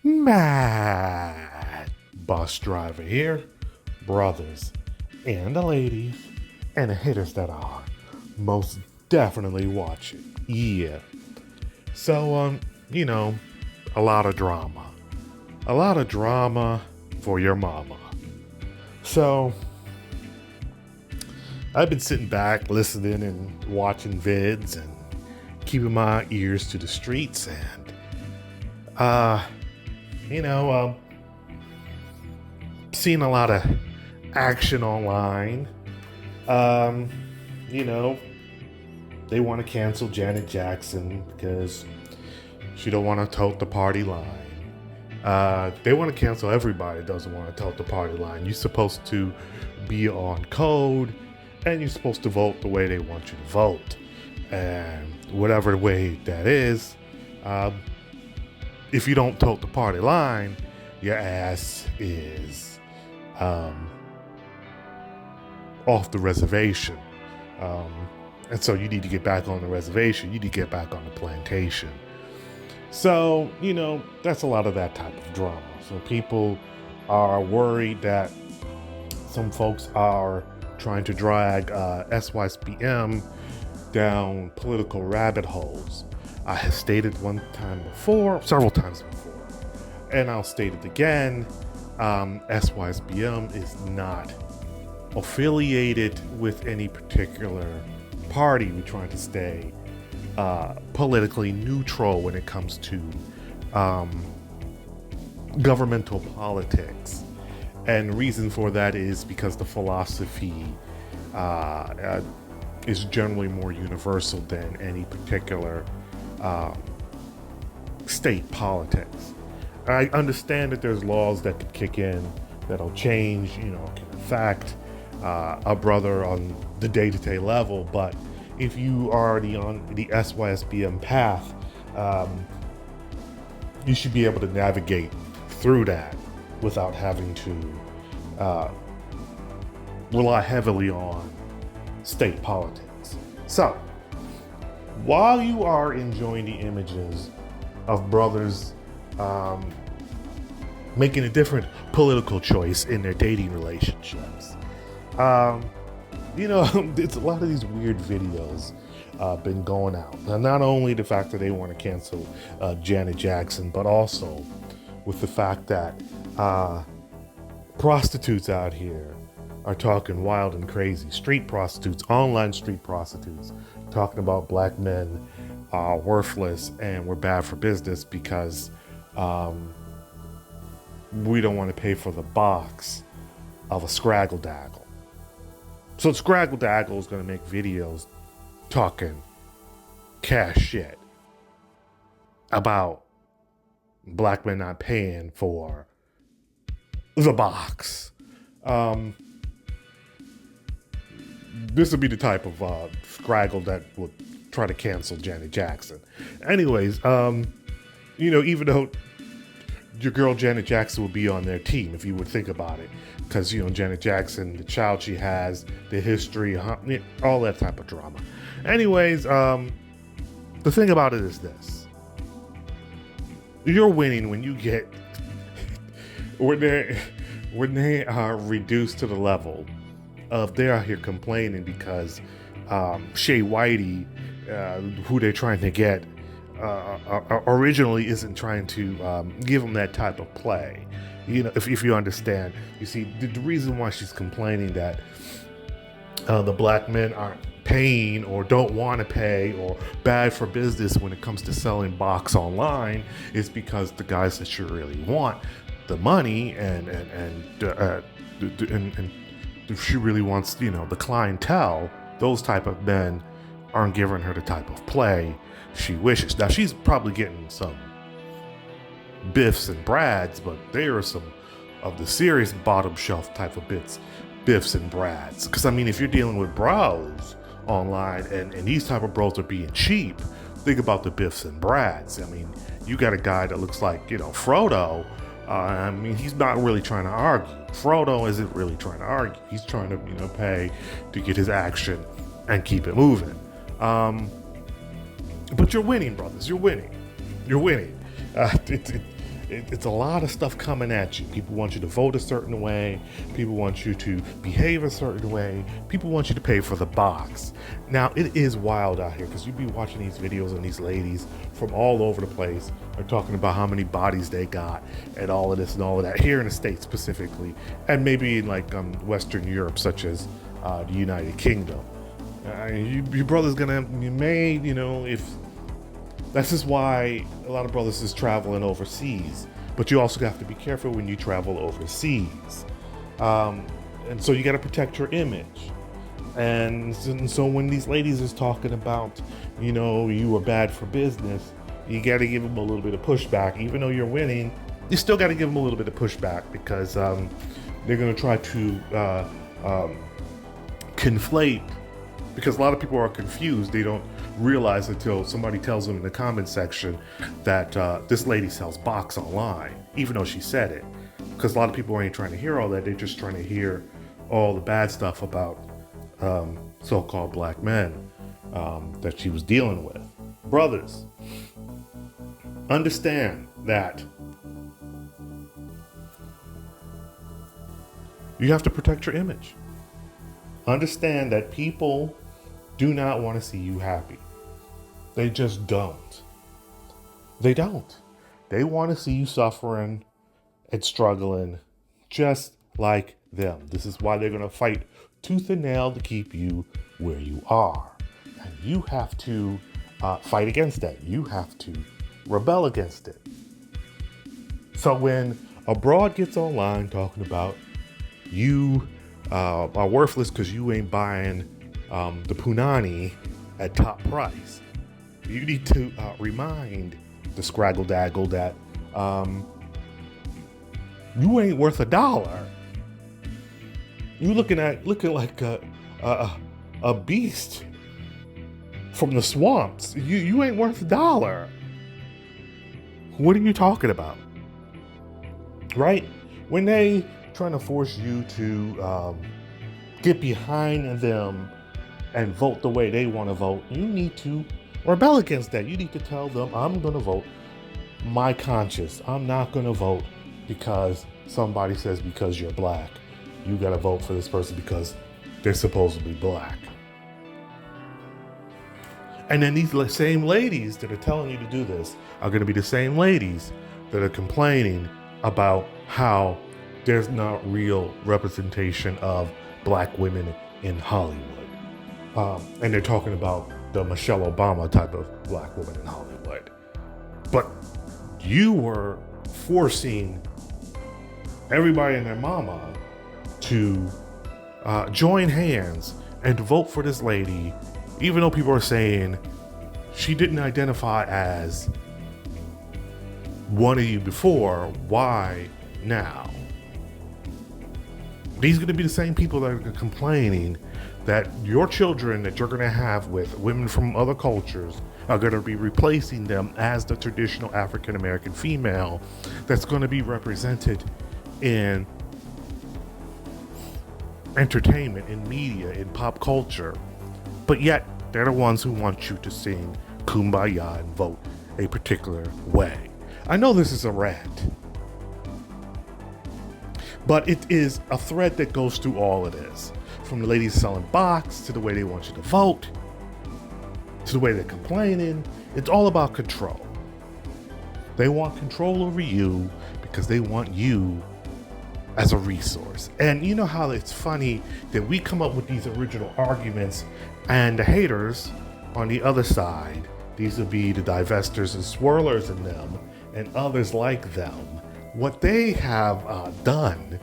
Mad bus driver here, brothers and the ladies and the hitters that are most definitely watching. Yeah. So a lot of drama. A lot of drama for your mama. So I've been sitting back listening and watching vids and keeping my ears to the streets and you know, seen a lot of action online. Um, you know, they want to cancel Janet Jackson because she don't want to tote the party line. They want to cancel everybody that doesn't want to tote the party line. You're supposed to be on code, and you're supposed to vote the way they want you to vote. And whatever the way that is, if you don't tote the party line, your ass is off the reservation. And so you need to get back on the reservation. You need to get back on the plantation. So, that's a lot of that type of drama. So people are worried that some folks are trying to drag SYSBM down political rabbit holes. I have stated several times before, and I'll state it again. SYSBM is not affiliated with any particular party. We're trying to stay politically neutral when it comes to governmental politics. And the reason for that is because the philosophy is generally more universal than any particular state politics. I understand that there's laws that could kick in that'll change, can affect a brother on the day-to-day level, but if you are already on the SYSBM path, you should be able to navigate through that without having to rely heavily on state politics. So, while you are enjoying the images of brothers making a different political choice in their dating relationships, it's a lot of these weird videos been going out. Now, not only the fact that they want to cancel Janet Jackson, but also with the fact that prostitutes out here are talking wild and crazy. Street prostitutes, online street prostitutes, talking about black men are worthless and we're bad for business because we don't want to pay for the box of a Scraggle Daggle. So Scraggle Daggle is going to make videos talking cash shit about black men not paying for the box. This would be the type of Scraggle that would try to cancel Janet Jackson. Anyways, even though your girl Janet Jackson would be on their team, if you would think about it, because Janet Jackson, the child she has, the history, all that type of drama. Anyways, the thing about it is this: you're winning when you get when they are reduced to the level of they're out here complaining because Shay Whitey, who they're trying to get, originally isn't trying to give them that type of play. If you understand, you see the reason why she's complaining that the black men aren't paying or don't want to pay or bad for business when it comes to selling box online is because the guys that she really want the money and she really wants the clientele, those type of men aren't giving her the type of play she wishes. Now she's probably getting some Biffs and Brads, but there are some of the serious bottom shelf type of Biffs and Brads. Because if you're dealing with bros online and these type of bros are being cheap, think about the Biffs and Brads. You got a guy that looks like Frodo. He's not really trying to argue. Frodo isn't really trying to argue. He's trying to pay to get his action and keep it moving. But you're winning, brothers. You're winning. It's a lot of stuff coming at you. People want you to vote a certain way. People want you to behave a certain way. People want you to pay for the box. Now, it is wild out here because you'd be watching these videos and these ladies from all over the place are talking about how many bodies they got and all of this and all of that here in the States specifically, and maybe in like Western Europe, such as the United Kingdom. Your brother's gonna, if this is why a lot of brothers is traveling overseas. But you also have to be careful when you travel overseas. And so you got to protect your image. And so when these ladies is talking about, you were bad for business, you got to give them a little bit of pushback. Even though you're winning, you still got to give them a little bit of pushback because they're going to try to conflate. Because a lot of people are confused. They don't realize until somebody tells them in the comment section that this lady sells box online, even though she said it. Because a lot of people ain't trying to hear all that. They're just trying to hear all the bad stuff about so-called black men that she was dealing with. Brothers, understand that you have to protect your image. Understand that people do not want to see you happy. They just don't. They don't. They want to see you suffering and struggling just like them. This is why they're going to fight tooth and nail to keep you where you are. And you have to fight against that. You have to rebel against it. So when a broad gets online talking about you are worthless because you ain't buying the punani at top price, you need to remind the scraggle daggle that you ain't worth $1. You looking like a beast from the swamps. You ain't worth $1. What are you talking about? Right? When they trying to force you to get behind them and vote the way they want to vote, you need to rebel against that. You need to tell them, I'm going to vote my conscience. I'm not going to vote because somebody says because you're black, you got to vote for this person because they're supposedly black. And then these same ladies that are telling you to do this are going to be the same ladies that are complaining about how there's not real representation of black women in Hollywood. And they're talking about the Michelle Obama type of black woman in Hollywood. But you were forcing everybody and their mama to join hands and vote for this lady, even though people are saying she didn't identify as one of you before. Why now? These are going to be the same people that are complaining that your children that you're going to have with women from other cultures are going to be replacing them as the traditional African American female that's going to be represented in entertainment, in media, in pop culture. But yet, they're the ones who want you to sing Kumbaya and vote a particular way. I know this is a rant, but it is a thread that goes through all of this. From the ladies selling box, to the way they want you to vote, to the way they're complaining. It's all about control. They want control over you because they want you as a resource. And you know how it's funny that we come up with these original arguments and the haters on the other side, these would be the divestors and swirlers in them and others like them. What they have done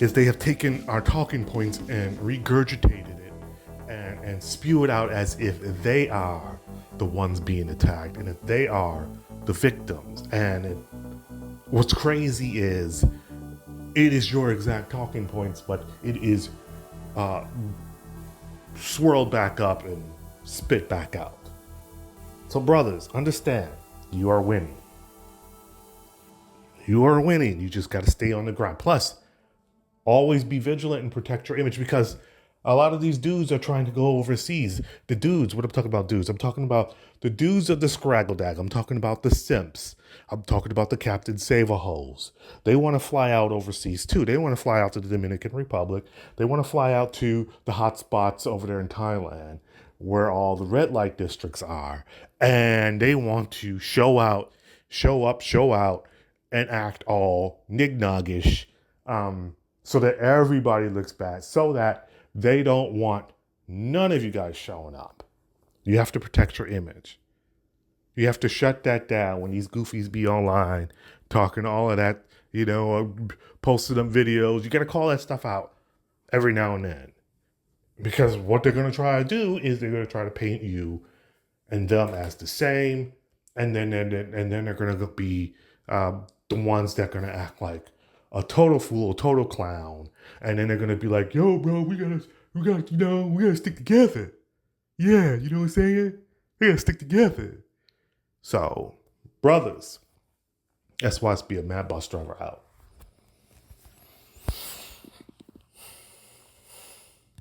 is they have taken our talking points and regurgitated it and spew it out as if they are the ones being attacked and if they are the victims. And what's crazy is it is your exact talking points, but it is swirled back up and spit back out. So brothers, understand, you are winning. You are winning. You just got to stay on the grind. Plus, always be vigilant and protect your image because A lot of these dudes are trying to go overseas. The dudes, what I'm talking about, dudes. I'm talking about the dudes of the Scraggledag. I'm talking about the simps. I'm talking about the Captain Save-A-Holes. They want to fly out overseas too. They want to fly out to the Dominican Republic. They want to fly out to the hot spots over there in Thailand where all the red light districts are. And they want to show out, show up, show out, and act all nignoggish, so that everybody looks bad, so that they don't want none of you guys showing up. You have to protect your image. You have to shut that down when these goofies be online talking all of that, posting them videos. You got to call that stuff out every now and then. Because what they're going to try to do is they're going to try to paint you and them as the same. And then they're going to be the ones that are going to act like a total fool, a total clown. And then they're going to be like, yo, bro, we gotta, we gotta stick together. Yeah, you know what I'm saying? We gotta stick together. So, brothers, SYSBM Mad Bus Driver out.